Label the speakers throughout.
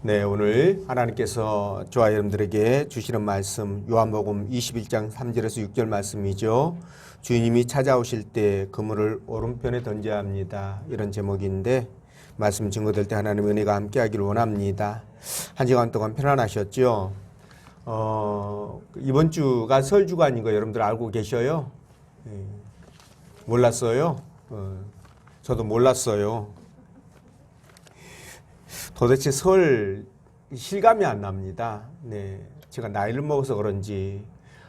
Speaker 1: 네, 오늘 하나님께서 저와 여러분들에게 주시는 말씀 요한복음 21장 3절에서 6절 말씀이죠. 주님이 찾아오실 때 그물을 오른편에 던져야 합니다. 이런 제목인데 말씀 증거될 때 하나님의 은혜가 함께하기를 원합니다. 한 시간 동안 편안하셨죠? 이번 주가 설 주간인 거 여러분들 알고 계셔요? 몰랐어요? 저도 몰랐어요. 도대체 설 실감이 안 납니다. 네, 제가 나이를 먹어서 그런지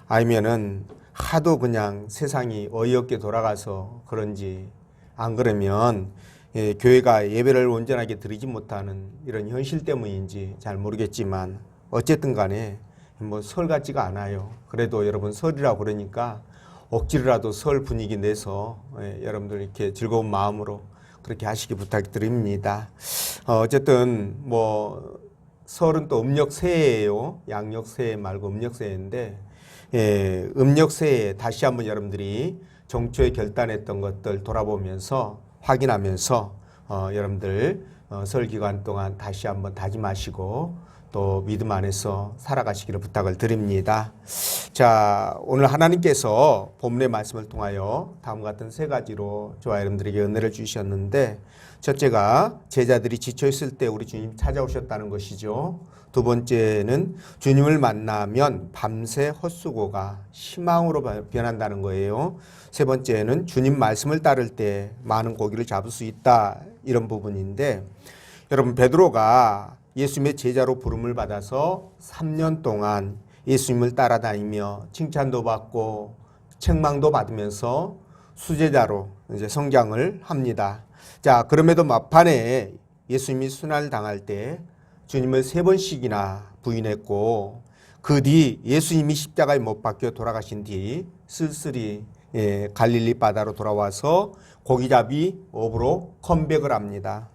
Speaker 1: 아니면은 하도 그냥 세상이 어이없게 돌아가서 그런지 안 그러면 교회가 예배를 온전하게 드리지 못하는 이런 현실 때문인지 잘 모르겠지만 어쨌든 간에 뭐 설 같지가 않아요. 그래도 여러분 설이라고 그러니까 억지로라도 설 분위기 내서 여러분들 이렇게 즐거운 마음으로 그렇게 하시기 부탁드립니다. 어쨌든 뭐 설은 또 음력새해예요. 양력새해 말고 음력새해인데 음력새해 다시 한번 여러분들이 정초에 결단했던 것들 돌아보면서 확인하면서 여러분들 설 기간 동안 다시 한번 다짐하시고 또 믿음 안에서 살아가시기를 부탁을 드립니다. 자, 오늘 하나님께서 본문의 말씀을 통하여 다음과 같은 세 가지로 저와 여러분들에게 은혜를 주셨는데, 첫째가 제자들이 지쳐있을 때 우리 주님 찾아오셨다는 것이죠. 두 번째는 주님을 만나면 밤새 헛수고가 희망으로 변한다는 거예요. 세 번째는 주님 말씀을 따를 때 많은 고기를 잡을 수 있다, 이런 부분인데, 여러분 베드로가 예수님의 제자로 부름을 받아서 3년 동안 예수님을 따라다니며 칭찬도 받고 책망도 받으면서 수제자로 이제 성장을 합니다. 자, 그럼에도 막판에 예수님이 순환을 당할 때 주님을 3번씩이나 부인했고, 그 뒤 예수님이 십자가에 못 박혀 돌아가신 뒤 쓸쓸히 갈릴리 바다로 돌아와서 고기잡이 업으로 컴백을 합니다.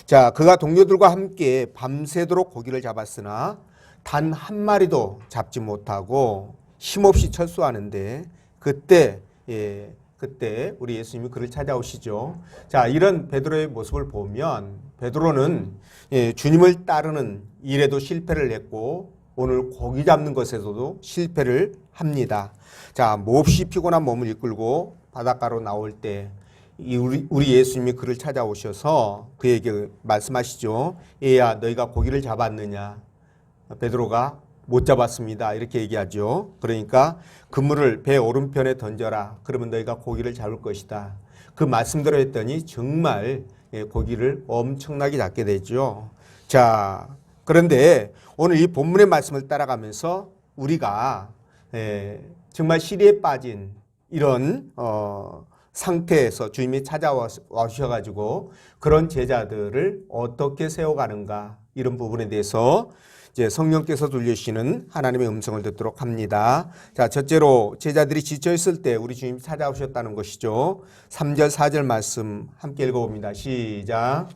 Speaker 1: 자, 그가 동료들과 함께 밤새도록 고기를 잡았으나 단 한 마리도 잡지 못하고 힘없이 철수하는데 그때 우리 예수님이 그를 찾아오시죠. 자, 이런 베드로의 모습을 보면 베드로는 주님을 따르는 일에도 실패를 했고 오늘 고기 잡는 것에서도 실패를 합니다. 자, 몹시 피곤한 몸을 이끌고 바닷가로 나올 때 우리 예수님이 그를 찾아오셔서 그에게 말씀하시죠. 얘야, 너희가 고기를 잡았느냐? 베드로가 못 잡았습니다, 이렇게 얘기하죠. 그러니까 그물을 배 오른편에 던져라. 그러면 너희가 고기를 잡을 것이다. 그 말씀대로 했더니 정말 고기를 엄청나게 잡게 되죠. 자, 그런데 오늘 이 본문의 말씀을 따라가면서 우리가 정말 시리에 빠진 이런 상태에서 주님이 찾아와셔가지고 그런 제자들을 어떻게 세워가는가, 이런 부분에 대해서 이제 성령께서 들려주시는 하나님의 음성을 듣도록 합니다. 자, 첫째로 제자들이 지쳐있을 때 우리 주님이 찾아오셨다는 것이죠. 3절 4절 말씀 함께 읽어봅니다. 시작.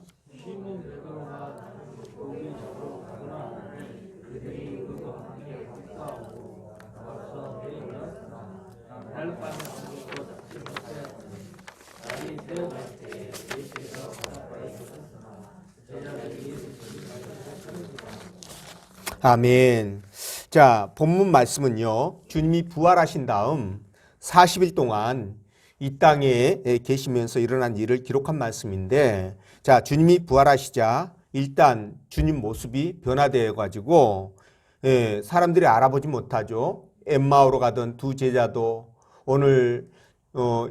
Speaker 1: 아멘. 자, 본문 말씀은요, 주님이 부활하신 다음 40일 동안 이 땅에 계시면서 일어난 일을 기록한 말씀인데, 자, 주님이 부활하시자 일단 주님 모습이 변화되어 가지고 사람들이 알아보지 못하죠. 엠마오로 가던 두 제자도 오늘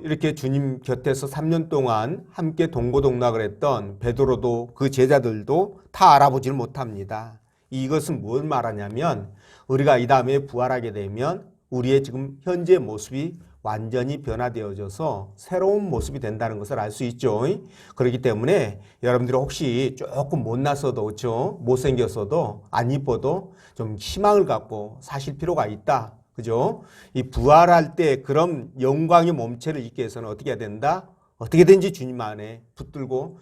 Speaker 1: 이렇게 주님 곁에서 3년 동안 함께 동고동락을 했던 베드로도 그 제자들도 다 알아보지를 못합니다. 이것은 뭘 말하냐면 우리가 이 다음에 부활하게 되면 우리의 지금 현재 모습이 완전히 변화되어져서 새로운 모습이 된다는 것을 알 수 있죠. 그렇기 때문에 여러분들이 혹시 조금 못났어도, 그렇죠? 못생겼어도, 안 이뻐도 좀 희망을 갖고 사실 필요가 있다. 그죠? 이 부활할 때 그런 영광의 몸체를 입기 위해서는 어떻게 해야 된다? 어떻게든지 주님 안에 붙들고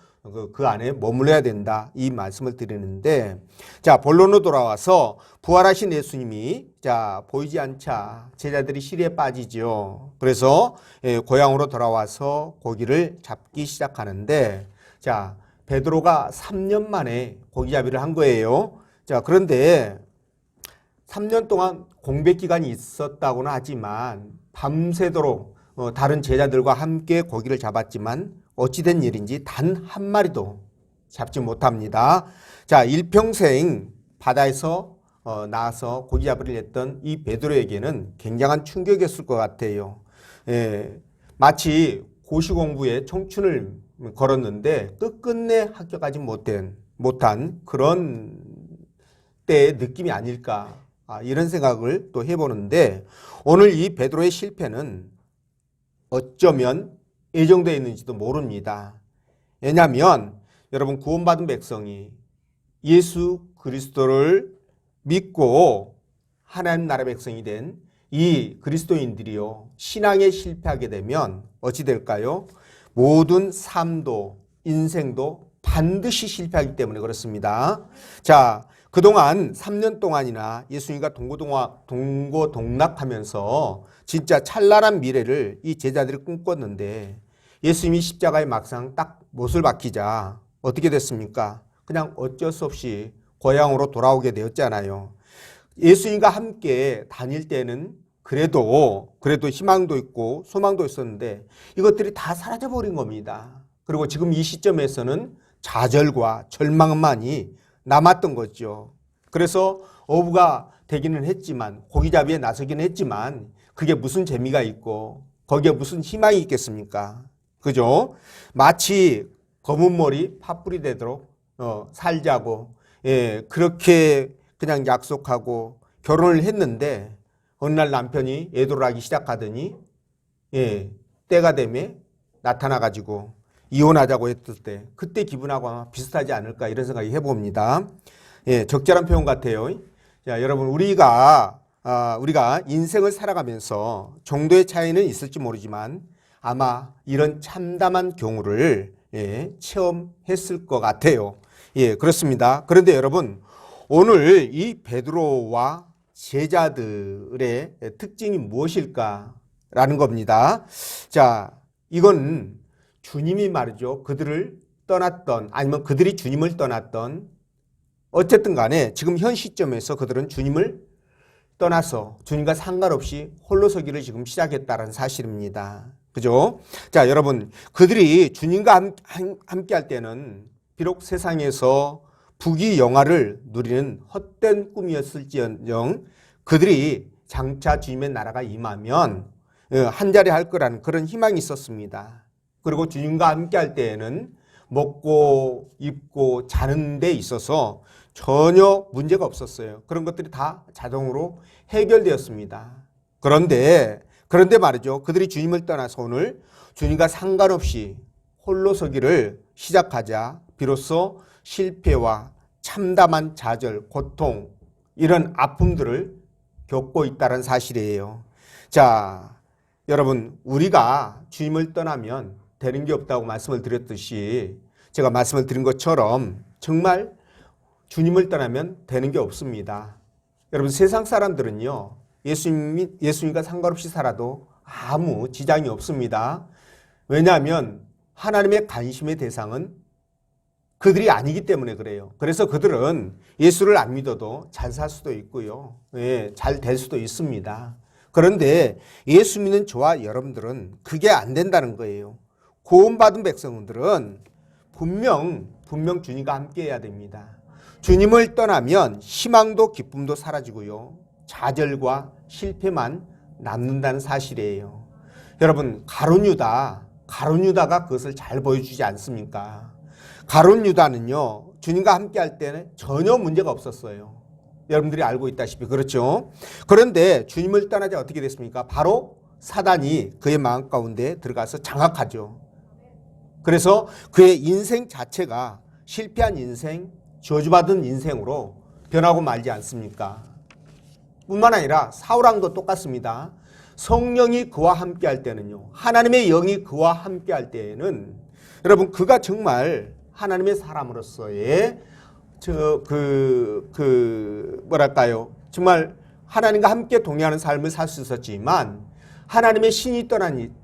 Speaker 1: 그 안에 머물러야 된다, 이 말씀을 드리는데, 자, 본론으로 돌아와서 부활하신 예수님이 자 보이지 않자 제자들이 시리에 빠지죠. 그래서 고향으로 돌아와서 고기를 잡기 시작하는데, 자, 베드로가 3년 만에 고기잡이를 한 거예요. 자, 그런데 3년 동안 공백 기간이 있었다고는 하지만 밤새도록 다른 제자들과 함께 고기를 잡았지만 어찌된 일인지 단 한 마리도 잡지 못합니다. 자, 일평생 바다에서 나와서 고기잡이를 했던 이 베드로에게는 굉장한 충격이었을 것 같아요. 마치 고시공부에 청춘을 걸었는데 끝끝내 합격하지 못한 그런 때의 느낌이 아닐까, 이런 생각을 또 해보는데, 오늘 이 베드로의 실패는 어쩌면 예정되어 있는지도 모릅니다. 왜냐하면 여러분, 구원받은 백성이 예수 그리스도를 믿고 하나님 나라 백성이 된 이 그리스도인들이요, 신앙에 실패하게 되면 어찌 될까요? 모든 삶도 인생도 반드시 실패하기 때문에 그렇습니다. 자, 그동안 3년 동안이나 예수님과 동고동락하면서 진짜 찬란한 미래를 이 제자들이 꿈꿨는데, 예수님이 십자가에 막상 딱 못을 박히자 어떻게 됐습니까? 그냥 어쩔 수 없이 고향으로 돌아오게 되었잖아요. 예수님과 함께 다닐 때는 그래도 희망도 있고 소망도 있었는데 이것들이 다 사라져버린 겁니다. 그리고 지금 이 시점에서는 좌절과 절망만이 남았던 거죠. 그래서 어부가 되기는 했지만, 고기잡이에 나서기는 했지만 그게 무슨 재미가 있고 거기에 무슨 희망이 있겠습니까? 그죠? 마치 검은 머리 팥불이 되도록 살자고, 그렇게 그냥 약속하고 결혼을 했는데 어느 날 남편이 애도를 하기 시작하더니 때가 되면 나타나가지고 이혼하자고 했을 때 그때 기분하고 아마 비슷하지 않을까, 이런 생각이 해봅니다. 적절한 표현 같아요. 자, 여러분, 우리가 인생을 살아가면서 정도의 차이는 있을지 모르지만 아마 이런 참담한 경우를 체험했을 것 같아요. 그렇습니다. 그런데 여러분, 오늘 이 베드로와 제자들의 특징이 무엇일까라는 겁니다. 자, 이건 주님이 말이죠, 그들을 떠났던, 아니면 그들이 주님을 떠났던, 어쨌든 간에 지금 현 시점에서 그들은 주님을 떠나서 주님과 상관없이 홀로 서기를 지금 시작했다는 사실입니다. 그죠? 자, 여러분, 그들이 주님과 함께 할 때는 비록 세상에서 부귀영화를 누리는 헛된 꿈이었을지언정 그들이 장차 주님의 나라가 임하면 한자리 할 거라는 그런 희망이 있었습니다. 그리고 주님과 함께 할 때에는 먹고 입고 자는 데 있어서 전혀 문제가 없었어요. 그런 것들이 다 자동으로 해결되었습니다. 그런데 말이죠, 그들이 주님을 떠나서 오늘 주님과 상관없이 홀로 서기를 시작하자 비로소 실패와 참담한 좌절, 고통, 이런 아픔들을 겪고 있다는 사실이에요. 자, 여러분, 우리가 주님을 떠나면 되는 게 없다고 말씀을 드렸듯이, 제가 말씀을 드린 것처럼 정말 주님을 떠나면 되는 게 없습니다. 여러분, 세상 사람들은요, 예수님과 상관없이 살아도 아무 지장이 없습니다. 왜냐하면 하나님의 관심의 대상은 그들이 아니기 때문에 그래요. 그래서 그들은 예수를 안 믿어도 잘 살 수도 있고요, 잘 될 수도 있습니다. 그런데 예수 믿는 저와 여러분들은 그게 안 된다는 거예요. 구원받은 백성들은 분명 주님과 함께 해야 됩니다. 주님을 떠나면 희망도 기쁨도 사라지고요, 좌절과 실패만 남는다는 사실이에요. 여러분, 가룟 유다가 그것을 잘 보여주지 않습니까? 가룟 유다는요, 주님과 함께 할 때는 전혀 문제가 없었어요. 여러분들이 알고 있다시피 그렇죠. 그런데 주님을 떠나자 어떻게 됐습니까? 바로 사단이 그의 마음 가운데 들어가서 장악하죠. 그래서 그의 인생 자체가 실패한 인생, 저주받은 인생으로 변하고 말지 않습니까? 뿐만 아니라 사울왕도 똑같습니다. 성령이 그와 함께 할 때는요, 하나님의 영이 그와 함께 할 때에는 여러분, 그가 정말 하나님의 사람으로서의 정말 하나님과 함께 동행하는 삶을 살 수 있었지만, 하나님의 신이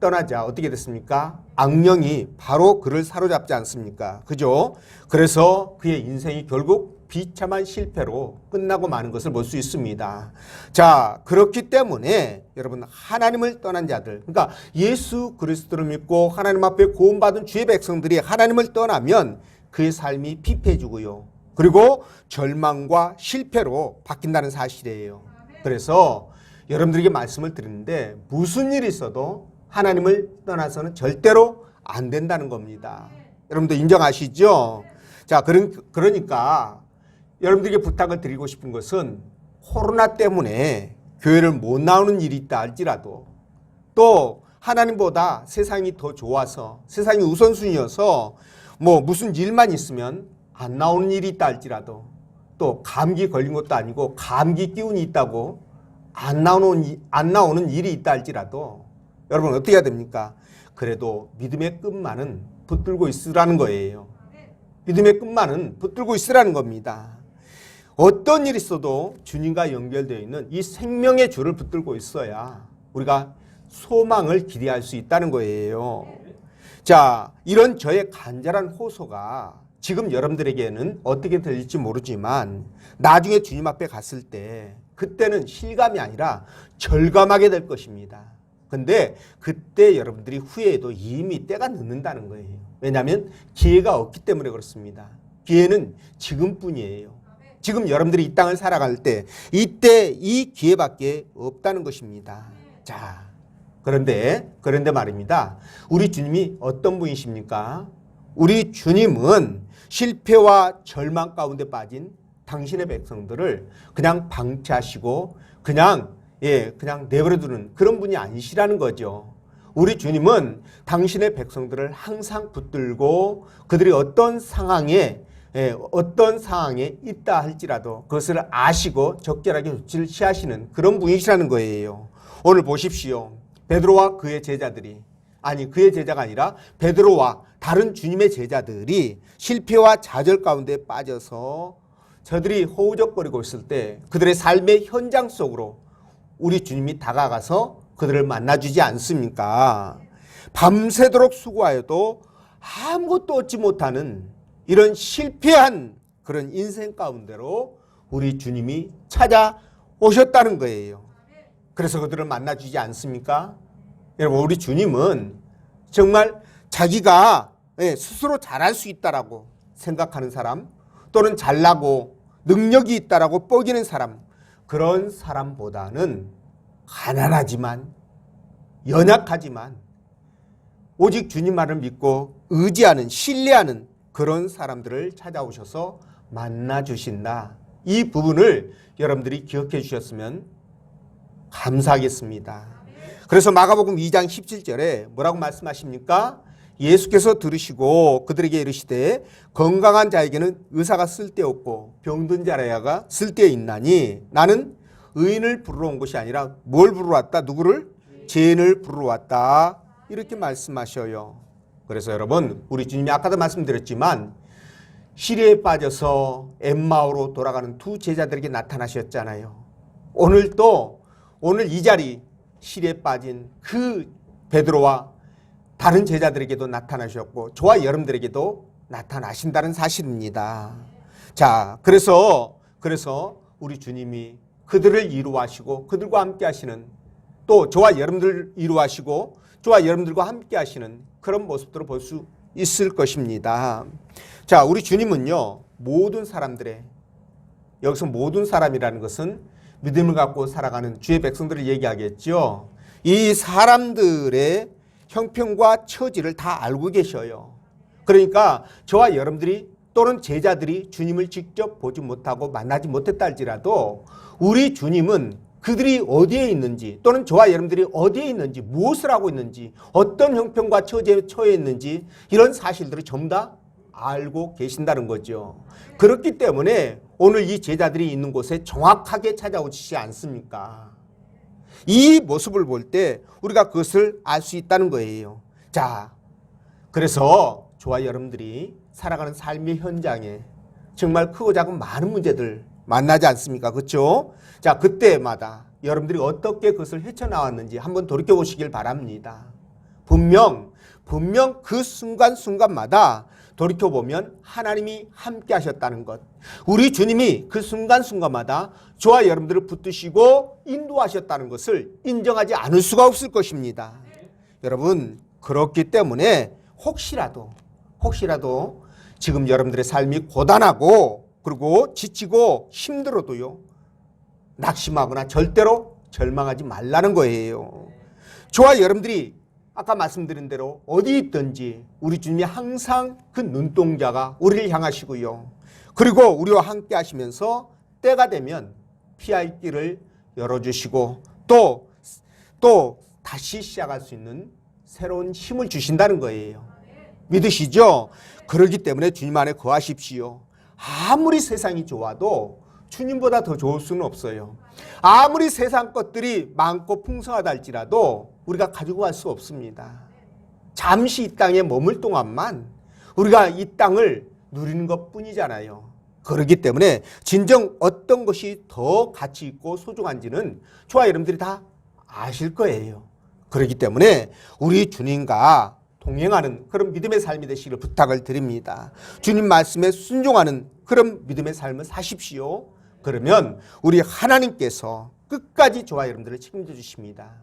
Speaker 1: 떠나자 어떻게 됐습니까? 악령이 바로 그를 사로잡지 않습니까? 그죠? 그래서 그의 인생이 결국 비참한 실패로 끝나고 마는 것을 볼 수 있습니다. 자, 그렇기 때문에 여러분 하나님을 떠난 자들, 그러니까 예수 그리스도를 믿고 하나님 앞에 구원받은 주의 백성들이 하나님을 떠나면 그의 삶이 피폐해지고요. 그리고 절망과 실패로 바뀐다는 사실이에요. 그래서 여러분들에게 말씀을 드리는데 무슨 일이 있어도 하나님을 떠나서는 절대로 안 된다는 겁니다. 여러분도 인정하시죠? 자, 그러니까 여러분들에게 부탁을 드리고 싶은 것은 코로나 때문에 교회를 못 나오는 일이 있다 할지라도 또 하나님보다 세상이 더 좋아서 세상이 우선순위여서 뭐 무슨 일만 있으면 안 나오는 일이 있다 할지라도 또 감기 걸린 것도 아니고 감기 기운이 있다고 안 나오는 일이 있다 할지라도 여러분 어떻게 해야 됩니까? 그래도 믿음의 끝만은 붙들고 있으라는 거예요. 믿음의 끝만은 붙들고 있으라는 겁니다. 어떤 일이 있어도 주님과 연결되어 있는 이 생명의 줄을 붙들고 있어야 우리가 소망을 기대할 수 있다는 거예요. 자, 이런 저의 간절한 호소가 지금 여러분들에게는 어떻게 들릴지 모르지만 나중에 주님 앞에 갔을 때 그때는 실감이 아니라 절감하게 될 것입니다. 근데 그때 여러분들이 후회해도 이미 때가 늦는다는 거예요. 왜냐하면 기회가 없기 때문에 그렇습니다. 기회는 지금뿐이에요. 지금 여러분들이 이 땅을 살아갈 때 이때 이 기회밖에 없다는 것입니다. 자, 그런데 말입니다. 우리 주님이 어떤 분이십니까? 우리 주님은 실패와 절망 가운데 빠진 당신의 백성들을 그냥 방치하시고 그냥 내버려두는 그런 분이 아니시라는 거죠. 우리 주님은 당신의 백성들을 항상 붙들고 그들이 어떤 상황에 있다 할지라도 그것을 아시고 적절하게 조치를 취하시는 그런 분이시라는 거예요. 오늘 보십시오. 베드로와 그의 제자들이 그의 제자가 아니라 베드로와 다른 주님의 제자들이 실패와 좌절 가운데 빠져서 저들이 허우적거리고 있을 때 그들의 삶의 현장 속으로 우리 주님이 다가가서 그들을 만나주지 않습니까? 밤새도록 수고하여도 아무것도 얻지 못하는 이런 실패한 그런 인생 가운데로 우리 주님이 찾아오셨다는 거예요. 그래서 그들을 만나주지 않습니까? 여러분, 우리 주님은 정말 자기가 스스로 잘할 수 있다라고 생각하는 사람 또는 잘나고 능력이 있다라고 뻐기는 사람, 그런 사람보다는 가난하지만 연약하지만 오직 주님 말을 믿고 의지하는 신뢰하는 그런 사람들을 찾아오셔서 만나주신다. 이 부분을 여러분들이 기억해 주셨으면 감사하겠습니다. 그래서 마가복음 2장 17절에 뭐라고 말씀하십니까? 예수께서 들으시고 그들에게 이르시되 건강한 자에게는 의사가 쓸데없고 병든 자라야가 쓸데 있나니 나는 의인을 부르러 온 것이 아니라 뭘 부르러 왔다? 누구를? 죄인을 부르러 왔다. 이렇게 말씀하셔요. 그래서 여러분, 우리 주님이 아까도 말씀드렸지만 시리에 빠져서 엠마오로 돌아가는 두 제자들에게 나타나셨잖아요. 오늘 이 자리 시리에 빠진 그 베드로와 다른 제자들에게도 나타나셨고 저와 여러분들에게도 나타나신다는 사실입니다. 자, 그래서 우리 주님이 그들을 이루하시고 그들과 함께 하시는 또 저와 여러분들을 이루하시고 저와 여러분들과 함께 하시는 그런 모습들을 볼 수 있을 것입니다. 자, 우리 주님은요, 모든 사람들의, 여기서 모든 사람이라는 것은 믿음을 갖고 살아가는 주의 백성들을 얘기하겠죠. 이 사람들의 형편과 처지를 다 알고 계셔요. 그러니까 저와 여러분들이 또는 제자들이 주님을 직접 보지 못하고 만나지 못했다 할지라도 우리 주님은 그들이 어디에 있는지 또는 저와 여러분들이 어디에 있는지 무엇을 하고 있는지 어떤 형편과 처지에 처해 있는지 이런 사실들을 전부 다 알고 계신다는 거죠. 그렇기 때문에 오늘 이 제자들이 있는 곳에 정확하게 찾아오시지 않습니까? 이 모습을 볼 때 우리가 그것을 알 수 있다는 거예요. 자, 그래서 저와 여러분들이 살아가는 삶의 현장에 정말 크고 작은 많은 문제들 만나지 않습니까? 그렇죠? 자, 그때마다 여러분들이 어떻게 그것을 헤쳐나왔는지 한번 돌이켜보시길 바랍니다. 분명 그 순간순간마다 돌이켜보면 하나님이 함께 하셨다는 것, 우리 주님이 그 순간순간마다 저와 여러분들을 붙드시고 인도하셨다는 것을 인정하지 않을 수가 없을 것입니다. 여러분, 그렇기 때문에 혹시라도 지금 여러분들의 삶이 고단하고 그리고 지치고 힘들어도요, 낙심하거나 절대로 절망하지 말라는 거예요. 저와 여러분들이 아까 말씀드린 대로 어디 있든지 우리 주님이 항상 그 눈동자가 우리를 향하시고요, 그리고 우리와 함께 하시면서 때가 되면 피할 길을 열어주시고 또 다시 시작할 수 있는 새로운 힘을 주신다는 거예요. 믿으시죠? 그렇기 때문에 주님 안에 거하십시오. 아무리 세상이 좋아도 주님보다 더 좋을 수는 없어요. 아무리 세상 것들이 많고 풍성하다 할지라도 우리가 가지고 갈 수 없습니다. 잠시 이 땅에 머물 동안만 우리가 이 땅을 누리는 것 뿐이잖아요. 그렇기 때문에 진정 어떤 것이 더 가치 있고 소중한지는 저와 여러분들이 다 아실 거예요. 그렇기 때문에 우리 주님과 동행하는 그런 믿음의 삶이 되시기를 부탁을 드립니다. 주님 말씀에 순종하는 그런 믿음의 삶을 사십시오. 그러면 우리 하나님께서 끝까지 저와 여러분들을 책임져 주십니다.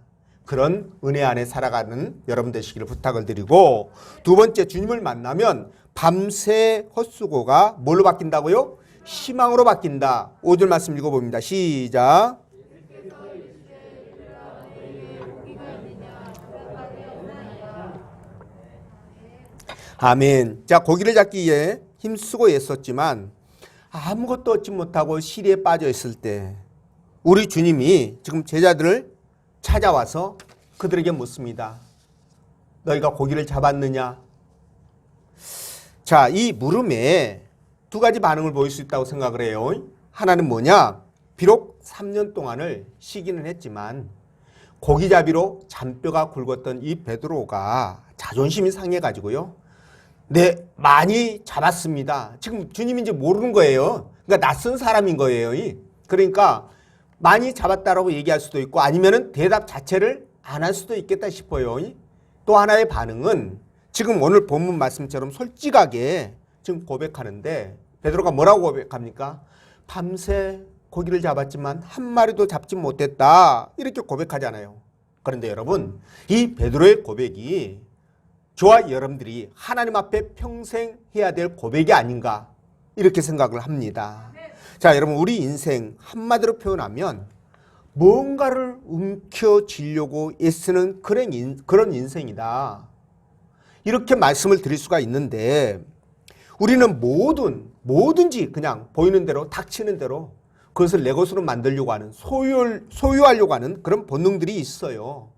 Speaker 1: 그런 은혜 안에 살아가는 여러분 되시기를 부탁을 드리고, 두 번째, 주님을 만나면 밤새 헛수고가 뭘로 바뀐다고요? 희망으로 바뀐다. 5절 말씀 읽어봅니다. 시작. 아멘. 자, 고기를 잡기 위해 힘쓰고 애썼지만 아무것도 얻지 못하고 시리에 빠져 있을 때 우리 주님이 지금 제자들을 찾아와서 그들에게 묻습니다. 너희가 고기를 잡았느냐? 자, 이 물음에 두 가지 반응을 보일 수 있다고 생각을 해요. 하나는 뭐냐? 비록 3년 동안을 쉬기는 했지만 고기잡이로 잔뼈가 굵었던 이 베드로가 자존심이 상해가지고요, 네, 많이 잡았습니다. 지금 주님인지 모르는 거예요. 그러니까 낯선 사람인 거예요. 그러니까 많이 잡았다라고 얘기할 수도 있고 아니면은 대답 자체를 안 할 수도 있겠다 싶어요. 또 하나의 반응은 지금 오늘 본문 말씀처럼 솔직하게 지금 고백하는데, 베드로가 뭐라고 고백합니까? 밤새 고기를 잡았지만 한 마리도 잡지 못했다, 이렇게 고백하잖아요. 그런데 여러분, 이 베드로의 고백이 저와 여러분들이 하나님 앞에 평생 해야 될 고백이 아닌가, 이렇게 생각을 합니다. 자, 여러분, 우리 인생 한마디로 표현하면 뭔가를 움켜쥐려고 애쓰는 그런 인생이다, 이렇게 말씀을 드릴 수가 있는데, 우리는 뭐든지 그냥 보이는 대로 닥치는 대로 그것을 내 것으로 만들려고 하는, 소유하려고 하는 그런 본능들이 있어요.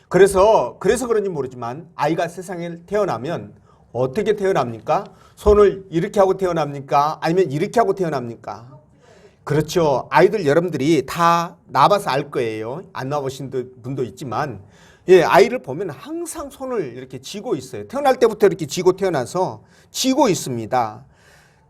Speaker 1: 그래서 그런지 모르지만 아이가 세상에 태어나면 어떻게 태어납니까? 손을 이렇게 하고 태어납니까? 아니면 이렇게 하고 태어납니까? 그렇죠. 아이들 여러분들이 다 낳아봐서 알 거예요. 안 낳아보신 분도 있지만, 아이를 보면 항상 손을 이렇게 쥐고 있어요. 태어날 때부터 이렇게 쥐고 태어나서 쥐고 있습니다.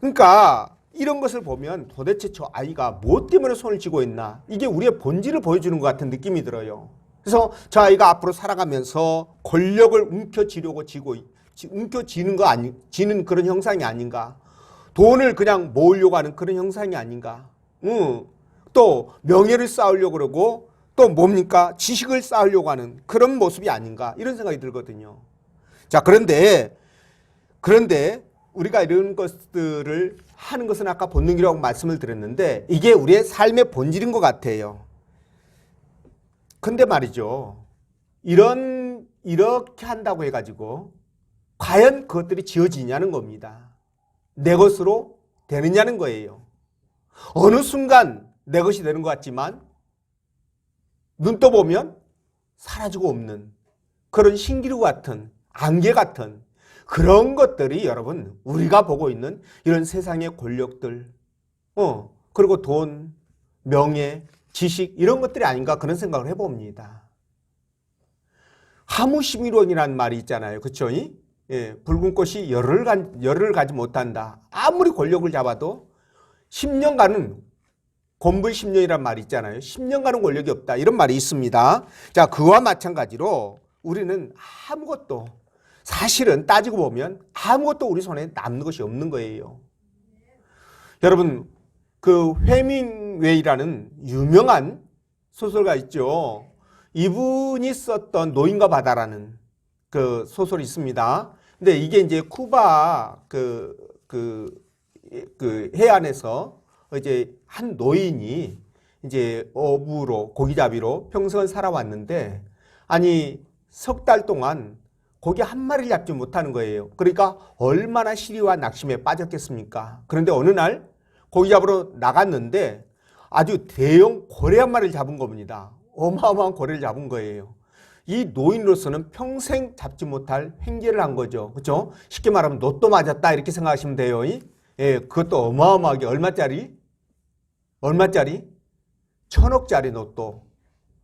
Speaker 1: 그러니까 이런 것을 보면 도대체 저 아이가 무엇 때문에 손을 쥐고 있나, 이게 우리의 본질을 보여주는 것 같은 느낌이 들어요. 그래서 저 아이가 앞으로 살아가면서 권력을 움켜쥐려고 쥐는 그런 형상이 아닌가, 돈을 그냥 모으려고 하는 그런 형상이 아닌가, 또 명예를 쌓으려고 그러고 또 뭡니까? 지식을 쌓으려고 하는 그런 모습이 아닌가, 이런 생각이 들거든요. 자, 그런데 우리가 이런 것들을 하는 것은 아까 본능이라고 말씀을 드렸는데 이게 우리의 삶의 본질인 것 같아요. 근데 말이죠, 이렇게 한다고 해가지고 과연 그것들이 지어지냐는 겁니다. 내 것으로 되느냐는 거예요. 어느 순간 내 것이 되는 것 같지만 눈 떠보면 사라지고 없는 그런 신기루 같은, 안개 같은 그런 것들이 여러분, 우리가 보고 있는 이런 세상의 권력들, 그리고 돈, 명예, 지식, 이런 것들이 아닌가, 그런 생각을 해봅니다. 하무시미론이라는 말이 있잖아요. 그렇죠? 붉은 꽃이 열흘을 가지 못한다. 아무리 권력을 잡아도 10년간은 곤불 10년이란 말이 있잖아요. 10년간은 권력이 없다. 이런 말이 있습니다. 자, 그와 마찬가지로 우리는 아무것도 사실은 따지고 보면 아무것도 우리 손에 남는 것이 없는 거예요. 여러분, 그 해밍웨이라는 유명한 소설가 있죠. 이분이 썼던 노인과 바다라는 그 소설이 있습니다. 근데 이게 이제 쿠바 해안에서 이제 한 노인이 이제 어부로 고기잡이로 평생을 살아왔는데 아니 석 달 동안 고기 한 마리를 잡지 못하는 거예요. 그러니까 얼마나 시리와 낙심에 빠졌겠습니까? 그런데 어느 날 고기 잡으러 나갔는데 아주 대형 고래 한 마리를 잡은 겁니다. 어마어마한 고래를 잡은 거예요. 이 노인으로서는 평생 잡지 못할 횡재를 한 거죠. 그렇죠? 쉽게 말하면 로또 맞았다 이렇게 생각하시면 돼요. 예, 그것도 어마어마하게 얼마짜리? 1,000억짜리 로또.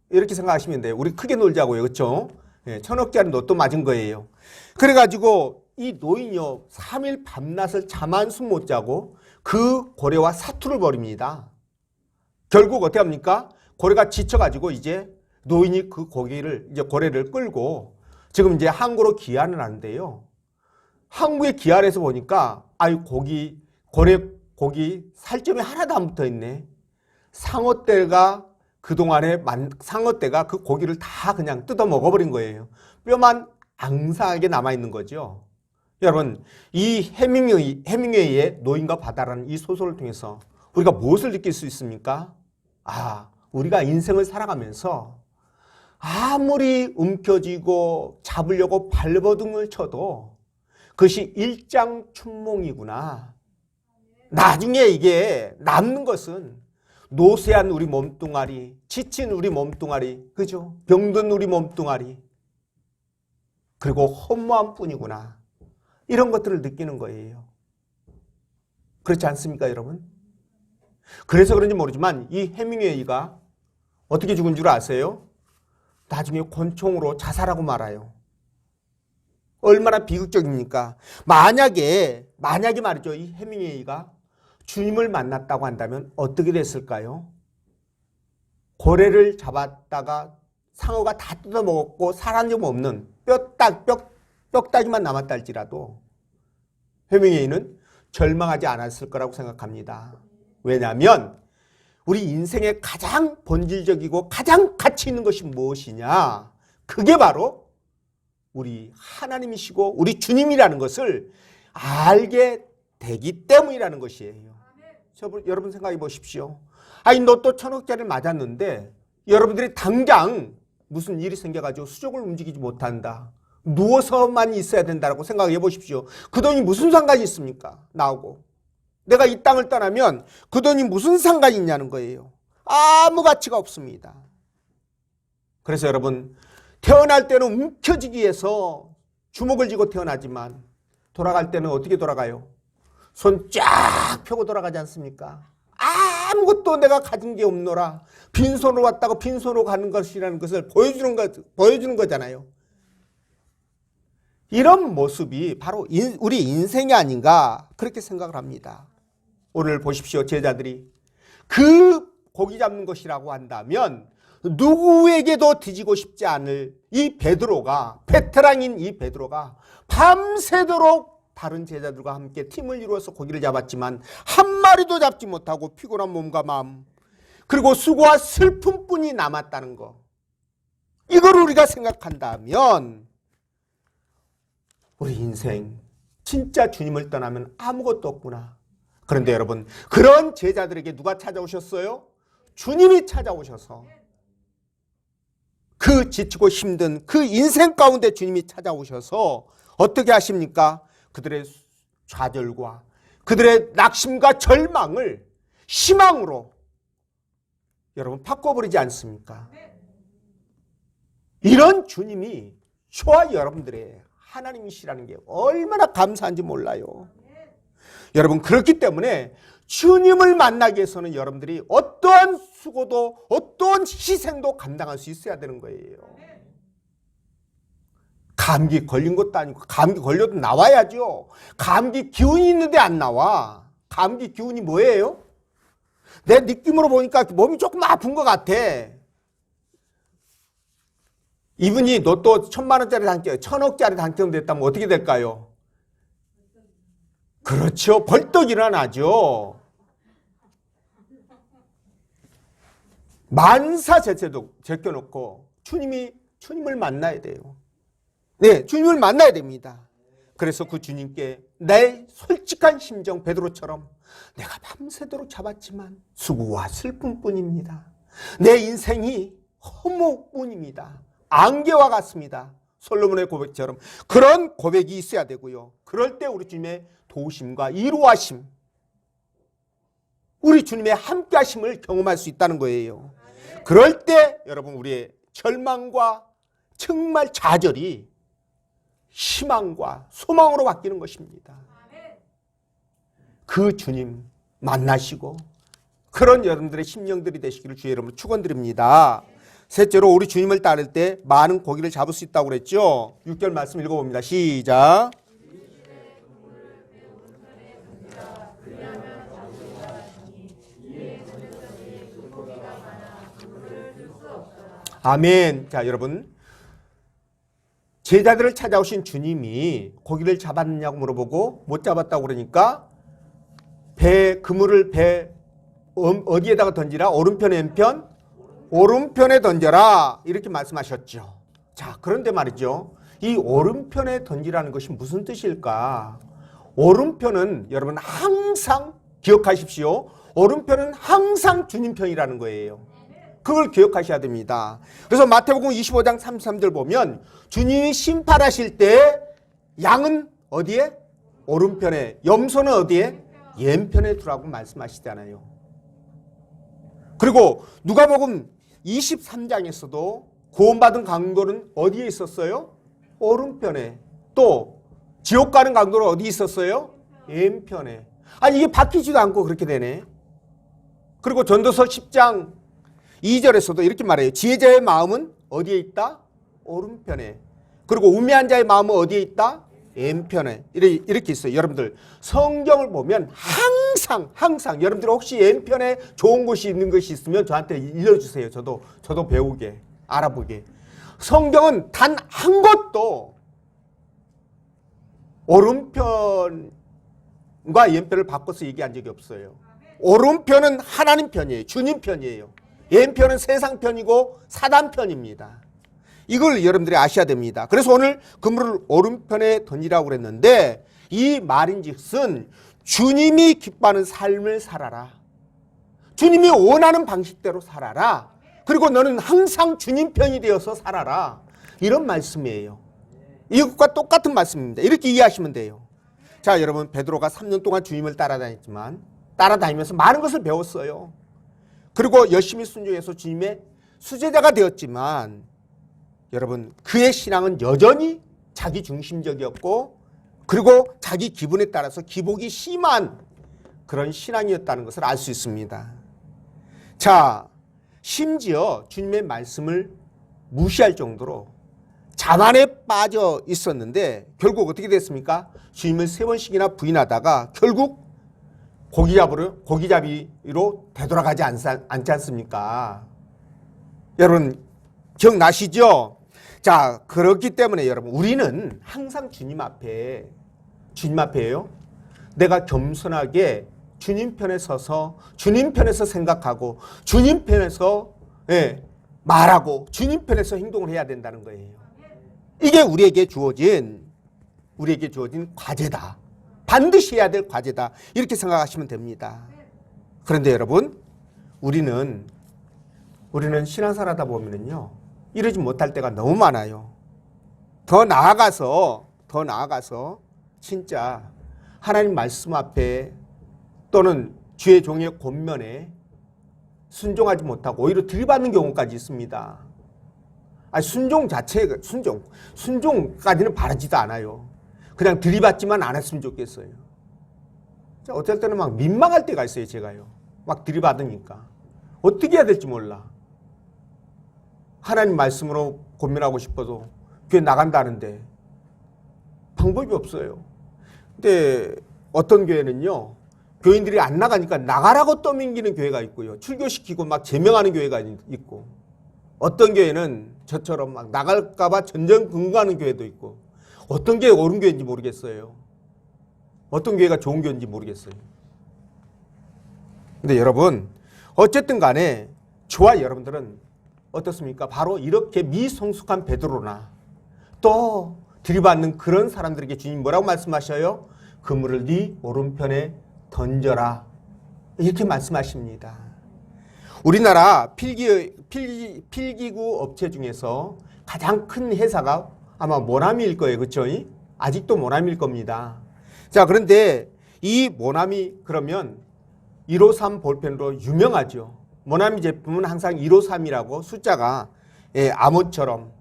Speaker 1: 이렇게 생각하시면 돼요. 우리 크게 놀자고요. 그렇죠? 예, 1,000억짜리 로또 맞은 거예요. 그래가지고 이 노인이요 3일 밤낮을 잠 한숨 못 자고 그 고래와 사투를 벌입니다. 결국 어떻게 합니까? 고래가 지쳐가지고 이제 노인이 그 고래를 끌고 지금 이제 항구로 귀환을 하는데요. 항구에 귀환해서 보니까 아유 고래 고기 살점이 하나도 안 붙어 있네. 상어떼가 그동안에 상어떼가 그 고기를 다 그냥 뜯어 먹어버린 거예요. 뼈만 앙상하게 남아있는 거죠. 여러분, 이 해밍웨이의 노인과 바다라는 이 소설을 통해서 우리가 무엇을 느낄 수 있습니까? 우리가 인생을 살아가면서 아무리 움켜쥐고 잡으려고 발버둥을 쳐도 그것이 일장춘몽이구나. 나중에 이게 남는 것은 노쇠한 우리 몸뚱아리, 지친 우리 몸뚱아리, 그죠? 병든 우리 몸뚱아리, 그리고 허무한 뿐이구나. 이런 것들을 느끼는 거예요. 그렇지 않습니까, 여러분? 그래서 그런지 모르지만 이 해밍웨이가 어떻게 죽은 줄 아세요? 나중에 권총으로 자살하고 말아요. 얼마나 비극적입니까? 만약에 말이죠. 이 해밍웨이가 주님을 만났다고 한다면 어떻게 됐을까요? 고래를 잡았다가 상어가 다 뜯어먹었고 살한 적 없는 뼈다귀만 남았다 할지라도 해밍웨이는 절망하지 않았을 거라고 생각합니다. 왜냐하면 우리 인생의 가장 본질적이고 가장 가치 있는 것이 무엇이냐? 그게 바로 우리 하나님이시고 우리 주님이라는 것을 알게 되기 때문이라는 것이에요. 여러분 생각해 보십시오. 로또 1,000억짜리를 맞았는데 여러분들이 당장 무슨 일이 생겨가지고 수족을 움직이지 못한다. 누워서만 있어야 된다고 생각해 보십시오. 그 돈이 무슨 상관이 있습니까? 나하고. 내가 이 땅을 떠나면 그 돈이 무슨 상관이 있냐는 거예요. 아무 가치가 없습니다. 그래서 여러분, 태어날 때는 움켜쥐기 위해서 주먹을 쥐고 태어나지만 돌아갈 때는 어떻게 돌아가요? 손 쫙 펴고 돌아가지 않습니까? 아무것도 내가 가진 게 없노라. 빈손으로 왔다고 빈손으로 가는 것이라는 것을 보여주는 거잖아요. 이런 모습이 바로 우리 인생이 아닌가 그렇게 생각을 합니다. 오늘 보십시오. 제자들이 그 고기 잡는 것이라고 한다면 누구에게도 뒤지고 싶지 않을 이 베드로가, 베테랑인 이 베드로가 밤새도록 다른 제자들과 함께 팀을 이루어서 고기를 잡았지만 한 마리도 잡지 못하고 피곤한 몸과 마음, 그리고 수고와 슬픔뿐이 남았다는 거, 이걸 우리가 생각한다면 우리 인생 진짜 주님을 떠나면 아무것도 없구나. 그런데 여러분, 그런 제자들에게 누가 찾아오셨어요? 주님이 찾아오셔서 그 지치고 힘든 그 인생 가운데 주님이 찾아오셔서 어떻게 하십니까? 그들의 좌절과 그들의 낙심과 절망을 희망으로 여러분 바꿔버리지 않습니까? 이런 주님이 저와 여러분들의 하나님이시라는 게 얼마나 감사한지 몰라요. 여러분, 그렇기 때문에 주님을 만나기 위해서는 여러분들이 어떠한 수고도 어떠한 희생도 감당할 수 있어야 되는 거예요. 감기 걸린 것도 아니고 감기 걸려도 나와야죠. 감기 기운이 있는데 안 나와. 감기 기운이 뭐예요? 내 느낌으로 보니까 몸이 조금 아픈 것 같아. 이분이 로또 1,000만 원짜리 당첨, 1,000억짜리 당첨됐다면 어떻게 될까요? 그렇죠. 벌떡 일어나죠. 만사 제쳐도 제껴놓고 주님을 만나야 돼요. 네, 주님을 만나야 됩니다. 그래서 그 주님께 내 솔직한 심정 베드로처럼 내가 밤새도록 잡았지만 수고와 슬픔뿐입니다. 내 인생이 허무뿐입니다. 안개와 같습니다. 솔로몬의 고백처럼 그런 고백이 있어야 되고요. 그럴 때 우리 주님의 도우심과 이루하심, 우리 주님의 함께하심을 경험할 수 있다는 거예요. 그럴 때 여러분 우리의 절망과 정말 좌절이 희망과 소망으로 바뀌는 것입니다. 그 주님 만나시고 그런 여러분들의 심령들이 되시기를 주의 이름으로 축원드립니다. 셋째로 우리 주님을 따를 때 많은 고기를 잡을 수 있다고 그랬죠. 6절 말씀 읽어봅니다. 시작. 아멘. 자, 여러분, 제자들을 찾아오신 주님이 고기를 잡았느냐고 물어보고 못 잡았다고 그러니까 그물을 어디에다가 던지라? 오른편, 왼편? 오른편에 던져라. 이렇게 말씀하셨죠. 자, 그런데 말이죠. 이 오른편에 던지라는 것이 무슨 뜻일까? 오른편은 여러분 항상 기억하십시오. 오른편은 항상 주님 편이라는 거예요. 그걸 기억하셔야 됩니다. 그래서 마태복음 25장 33절 보면 주님이 심판하실 때 양은 어디에? 오른편에, 염소는 어디에? 왼편에 두라고 말씀하시잖아요. 그리고 누가복음 23장에서도 구원받은 강도는 어디에 있었어요? 오른편에. 또 지옥 가는 강도는 어디 있었어요? 왼편에. 아니 이게 바뀌지도 않고 그렇게 되네. 그리고 전도서 10장 2절에서도 이렇게 말해요. 지혜자의 마음은 어디에 있다? 오른편에. 그리고 우매한 자의 마음은 어디에 있다? 왼편에. 이렇게 있어요. 여러분들 성경을 보면 항상 여러분들 혹시 왼편에 좋은 곳이 있는 것이 있으면 저한테 일러주세요. 저도 배우게, 알아보게. 성경은 단 한 곳도 오른편과 왼편을 바꿔서 얘기한 적이 없어요. 오른편은 하나님 편이에요. 주님 편이에요. 왼편은 세상 편이고 사단 편입니다. 이걸 여러분들이 아셔야 됩니다. 그래서 오늘 그물을 오른편에 던지라고 그랬는데 이 말인즉슨 주님이 기뻐하는 삶을 살아라. 주님이 원하는 방식대로 살아라. 그리고 너는 항상 주님 편이 되어서 살아라. 이런 말씀이에요. 이것과 똑같은 말씀입니다. 이렇게 이해하시면 돼요. 자, 여러분 베드로가 3년 동안 주님을 따라다니면서 많은 것을 배웠어요. 그리고 열심히 순종해서 주님의 수제자가 되었지만 여러분 그의 신앙은 여전히 자기 중심적이었고 그리고 자기 기분에 따라서 기복이 심한 그런 신앙이었다는 것을 알 수 있습니다. 자, 심지어 주님의 말씀을 무시할 정도로 자만에 빠져 있었는데 결국 어떻게 됐습니까? 주님을 3번씩이나 부인하다가 결국 고기잡이로 되돌아가지 않지 않습니까? 여러분 기억나시죠? 자, 그렇기 때문에 여러분 우리는 항상 주님 앞에요. 내가 겸손하게 주님 편에 서서 주님 편에서 생각하고 주님 편에서 말하고 주님 편에서 행동을 해야 된다는 거예요. 이게 우리에게 주어진 과제다. 반드시 해야 될 과제다. 이렇게 생각하시면 됩니다. 그런데 여러분 우리는 신앙생활 하다 보면은요 이러지 못할 때가 너무 많아요. 더 나아가서 진짜 하나님 말씀 앞에 또는 주의 종의 권면에 순종하지 못하고 오히려 들이받는 경우까지 있습니다. 아니, 순종까지는 바라지도 않아요. 그냥 들이받지만 안 했으면 좋겠어요. 어떨 때는 막 민망할 때가 있어요, 제가요. 막 들이받으니까. 어떻게 해야 될지 몰라. 하나님 말씀으로 고민하고 싶어도 교회 나간다는데 방법이 없어요. 근데 어떤 교회는요, 교인들이 안 나가니까 나가라고 떠밀기는 교회가 있고요. 출교시키고 막 제명하는 교회가 있고, 어떤 교회는 저처럼 막 나갈까봐 전전긍긍하는 교회도 있고, 어떤 게 옳은 교회인지 모르겠어요. 어떤 교회가 좋은 교회인지 모르겠어요. 근데 여러분, 어쨌든 간에 저와 여러분들은 어떻습니까? 바로 이렇게 미성숙한 베드로나 또 들이받는 그런 사람들에게 주님 뭐라고 말씀하셔요? 그물을 네 오른편에 던져라. 이렇게 말씀하십니다. 우리나라 필기구 업체 중에서 가장 큰 회사가 아마 모나미일 거예요. 그렇죠? 아직도 모나미일 겁니다. 자, 그런데 이 모나미 그러면 153 볼펜으로 유명하죠. 모나미 제품은 항상 153이라고 숫자가 암호처럼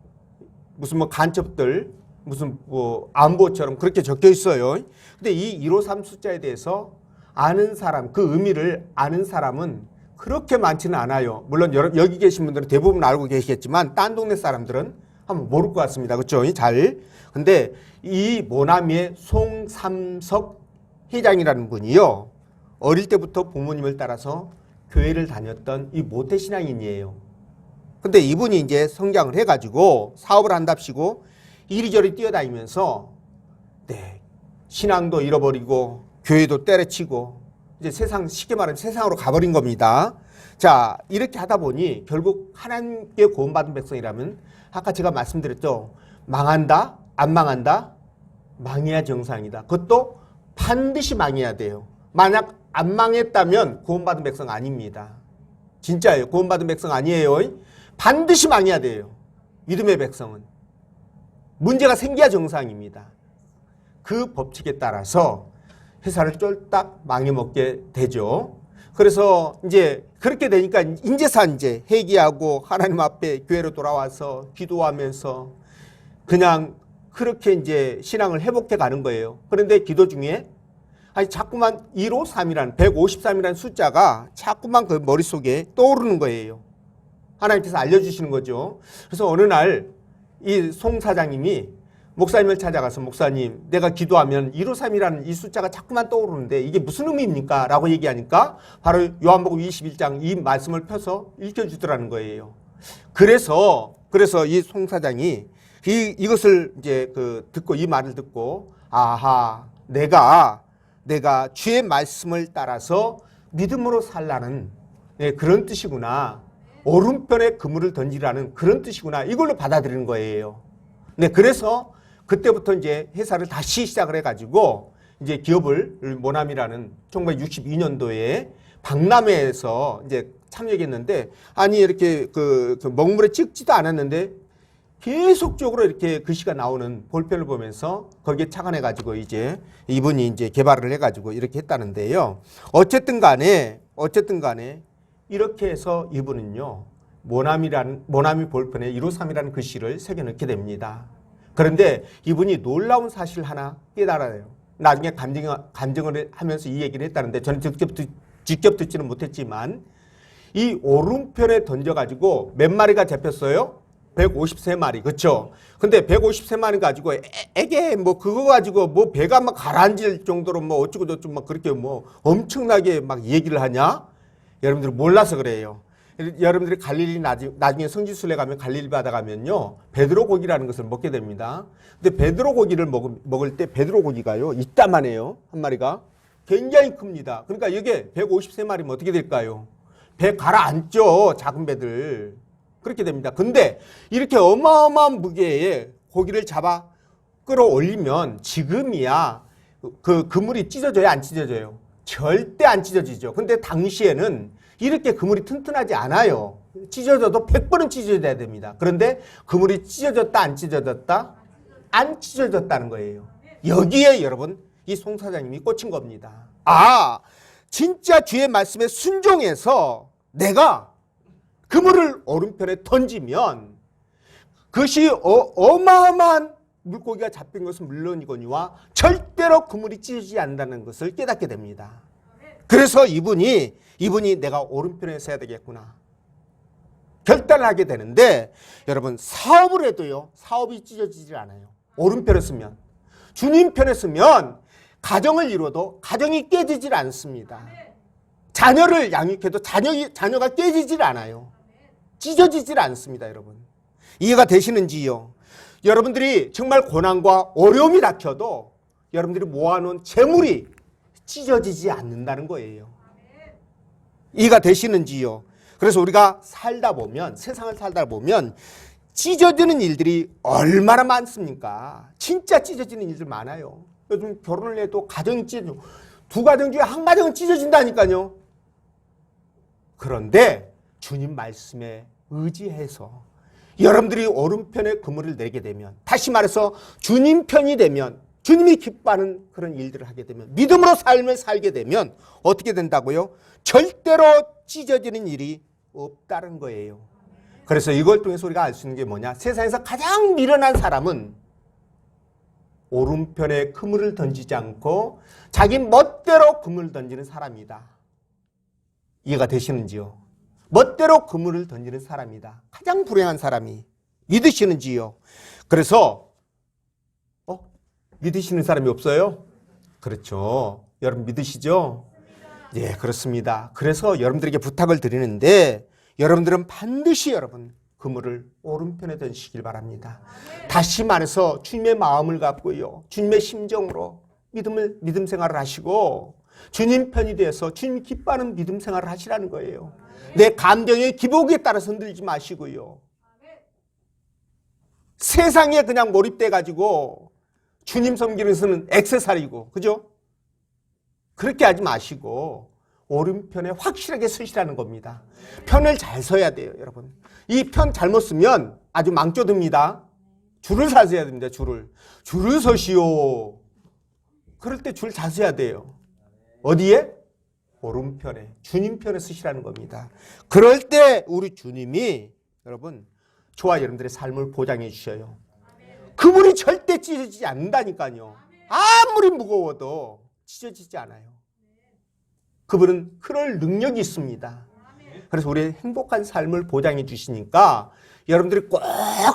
Speaker 1: 무슨 뭐 간첩들 무슨 뭐 안보처럼 그렇게 적혀 있어요. 근데 이 153 숫자에 대해서 아는 사람, 그 의미를 아는 사람은 그렇게 많지는 않아요. 물론 여기 계신 분들은 대부분 알고 계시겠지만 딴 동네 사람들은 한번 모를 것 같습니다. 그렇죠? 잘. 근데 이 모나미의 송삼석 회장이라는 분이요. 어릴 때부터 부모님을 따라서 교회를 다녔던 이 모태신앙인이에요. 근데 이분이 이제 성장을 해가지고 사업을 한답시고 이리저리 뛰어다니면서 신앙도 잃어버리고 교회도 때려치고 이제 쉽게 말하면 세상으로 가버린 겁니다. 자, 이렇게 하다 보니 결국 하나님께 구원받은 백성이라면 아까 제가 말씀드렸죠. 망한다? 안 망한다? 망해야 정상이다. 그것도 반드시 망해야 돼요. 만약 안 망했다면 구원받은 백성 아닙니다. 진짜예요. 구원받은 백성 아니에요. 반드시 망해야 돼요. 믿음의 백성은. 문제가 생겨야 정상입니다. 그 법칙에 따라서 회사를 쫄딱 망해먹게 되죠. 그래서 이제 그렇게 되니까 이제 회개하고 하나님 앞에 교회로 돌아와서 기도하면서 그냥 그렇게 이제 신앙을 회복해 가는 거예요. 그런데 기도 중에 자꾸만 153이라는 153이라는 숫자가 자꾸만 그 머릿속에 떠오르는 거예요. 하나님께서 알려주시는 거죠. 그래서 어느 날 이 송 사장님이 목사님을 찾아가서 목사님 내가 기도하면 153이라는 이 숫자가 자꾸만 떠오르는데 이게 무슨 의미입니까? 라고 얘기하니까 바로 요한복음 21장 이 말씀을 펴서 읽혀주더라는 거예요. 그래서 이 송 사장이 이것을 이제 듣고 이 말을 듣고 아하 내가 주의 말씀을 따라서 믿음으로 살라는 그런 뜻이구나. 오른편에 그물을 던지라는 그런 뜻이구나. 이걸로 받아들이는 거예요. 그래서 그때부터 이제 회사를 다시 시작을 해가지고 이제 기업을 모나미라는 1962년도에 박람회에서 이제 참여했는데 아니 이렇게 그 먹물에 찍지도 않았는데 계속적으로 이렇게 글씨가 나오는 볼펜을 보면서 거기에 착안해가지고 이제 이분이 이제 개발을 해가지고 이렇게 했다는데요. 어쨌든 간에 이렇게 해서 이분은요, 모나미 볼펜에 153이라는 글씨를 새겨넣게 됩니다. 그런데 이분이 놀라운 사실 하나 깨달아요. 나중에 간증을 하면서 이 얘기를 했다는데 저는 직접 듣지는 못했지만 이 오른편에 던져가지고 몇 마리가 잡혔어요? 153마리. 그쵸? 근데 153마리 가지고 에게 뭐 그거 가지고 뭐 배가 막 가라앉을 정도로 뭐 어쩌고 저쩌고 막 그렇게 뭐 엄청나게 막 얘기를 하냐? 여러분들 몰라서 그래요. 여러분들이 갈릴리 나중에 성지순례 가면 갈릴리 바다 가면요. 베드로 고기라는 것을 먹게 됩니다. 근데 베드로 고기를 먹을 때 베드로 고기가요. 이따만해요. 한 마리가. 굉장히 큽니다. 그러니까 이게 153마리면 어떻게 될까요? 배 가라앉죠. 작은 배들. 그렇게 됩니다. 근데 이렇게 어마어마한 무게의 고기를 잡아 끌어올리면 지금이야 그 그물이 찢어져요? 안 찢어져요? 절대 안 찢어지죠. 근데 당시에는 이렇게 그물이 튼튼하지 않아요. 찢어져도 100번은 찢어져야 됩니다. 그런데 그물이 찢어졌다 안 찢어졌다? 안 찢어졌다는 거예요. 여기에 여러분 이 송 사장님이 꽂힌 겁니다. 아, 진짜 주의 말씀에 순종해서 내가 그물을 오른편에 던지면 그것이 어마어마한 물고기가 잡힌 것은 물론이거니와 절대로 그물이 찢어지지 않는다는 것을 깨닫게 됩니다. 그래서 이분이 내가 오른편에 서야 되겠구나 결단을 하게 되는데 여러분 사업을 해도요 사업이 찢어지지 않아요. 오른편에 쓰면 주님 편에 쓰면 가정을 이루어도 가정이 깨지질 않습니다. 자녀를 양육해도 자녀가 깨지질 않아요. 찢어지질 않습니다, 여러분. 이해가 되시는지요? 여러분들이 정말 고난과 어려움이 닥쳐도 여러분들이 모아놓은 재물이 찢어지지 않는다는 거예요. 이해가 되시는지요? 그래서 우리가 살다 보면, 세상을 살다 보면 찢어지는 일들이 얼마나 많습니까? 진짜 찢어지는 일들 많아요. 요즘 결혼을 해도 가정이 찢어져. 두 가정 중에 한 가정은 찢어진다니까요. 그런데 주님 말씀에 의지해서 여러분들이 오른편에 그물을 내게 되면, 다시 말해서 주님 편이 되면, 주님이 기뻐하는 그런 일들을 하게 되면, 믿음으로 삶을 살게 되면 어떻게 된다고요? 절대로 찢어지는 일이 없다는 거예요. 그래서 이걸 통해서 우리가 알 수 있는 게 뭐냐? 세상에서 가장 미련한 사람은 오른편에 그물을 던지지 않고 자기 멋대로 그물을 던지는 사람이다. 이해가 되시는지요? 멋대로 그물을 던지는 사람이다. 가장 불행한 사람이. 믿으시는지요? 그래서 믿으시는 사람이 없어요? 그렇죠. 여러분 믿으시죠? 예, 그렇습니다. 그래서 여러분들에게 부탁을 드리는데 여러분들은 반드시 여러분 그물을 오른편에 던지시길 바랍니다. 다시 말해서 주님의 마음을 갖고요, 주님의 심정으로 믿음 생활을 하시고 주님 편이 되어서 주님 기뻐하는 믿음 생활을 하시라는 거예요. 내 감정의 기복에 따라서 흔들지 마시고요. 세상에 그냥 몰입돼 가지고 주님 섬기는 것은 액세서리고, 그죠? 그렇게 하지 마시고 오른편에 확실하게 서시라는 겁니다. 편을 잘 서야 돼요, 여러분. 이 편 잘못 쓰면 아주 망조듭니다. 줄을 잘 서야 됩니다, 줄을. 줄을 서시오. 그럴 때 줄 잘 서야 돼요. 어디에? 오른편에. 주님 편에 서시라는 겁니다. 그럴 때 우리 주님이 여러분 저와 여러분들의 삶을 보장해 주셔요. 그물이 절대 찢어지지 않는다니까요. 아무리 무거워도 찢어지지 않아요. 그분은 그럴 능력이 있습니다. 그래서 우리의 행복한 삶을 보장해 주시니까 여러분들이 꼭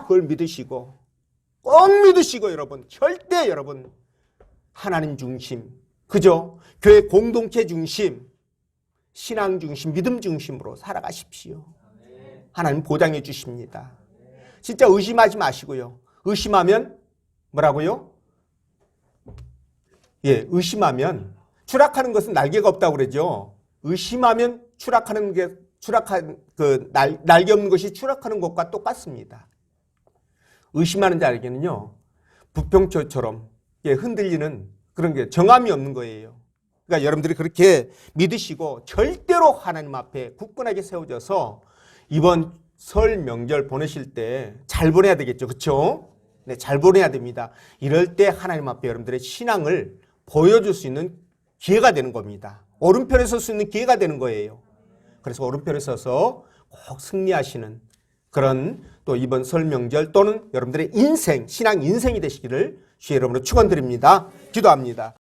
Speaker 1: 그걸 믿으시고, 꼭 믿으시고 여러분 절대 여러분 하나님 중심, 그죠? 교회 공동체 중심, 신앙 중심, 믿음 중심으로 살아가십시오. 하나님 보장해 주십니다. 진짜 의심하지 마시고요. 의심하면 뭐라고요? 예, 의심하면 추락하는 것은 날개가 없다고 그러죠. 의심하면 날개 없는 것이 추락하는 것과 똑같습니다. 의심하는 자에게는요, 부평초처럼 흔들리는 그런 게 정함이 없는 거예요. 그러니까 여러분들이 그렇게 믿으시고 절대로 하나님 앞에 굳건하게 세워져서 이번 설 명절 보내실 때 잘 보내야 되겠죠. 그렇죠? 네, 잘 보내야 됩니다. 이럴 때 하나님 앞에 여러분들의 신앙을 보여줄 수 있는 기회가 되는 겁니다. 오른편에 설 수 있는 기회가 되는 거예요. 그래서 오른편에 서서 꼭 승리하시는 그런 또 이번 설 명절 또는 여러분들의 인생, 신앙 인생이 되시기를 주의 이름으로 축원드립니다. 기도합니다.